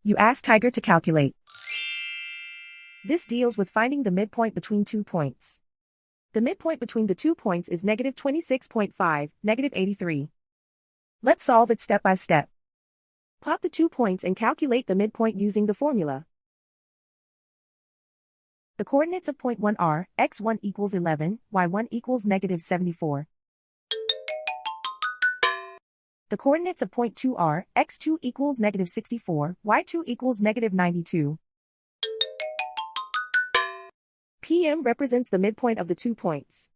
You ask Tiger to calculate. This deals with finding the midpoint between 2 points. The midpoint between the 2 points is negative 26.5, negative 83. Let's solve it step by step. Plot the 2 points and calculate the midpoint using the formula. The coordinates of point 1 are, x1 equals 11, y1 equals negative 74. The coordinates of point 2 are, x2 equals negative 64, y2 equals negative 92. PM represents the midpoint of the 2 points.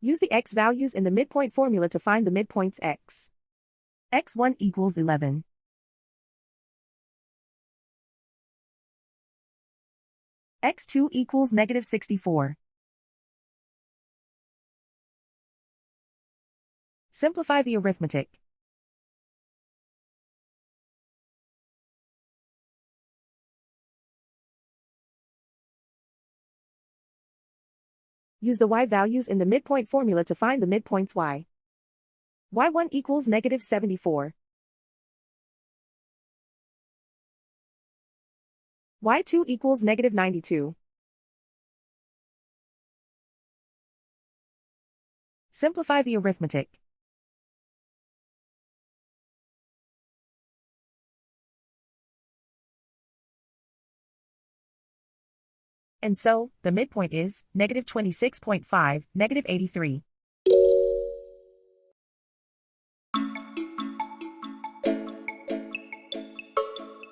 Use the x values in the midpoint formula to find the midpoints x. x1 equals 11. x2 equals negative 64. Simplify the arithmetic. Use the y values in the midpoint formula to find the midpoints y. y1 equals negative 74. y2 equals negative 92. Simplify the arithmetic. And so, the midpoint is, negative 26.5, negative 83.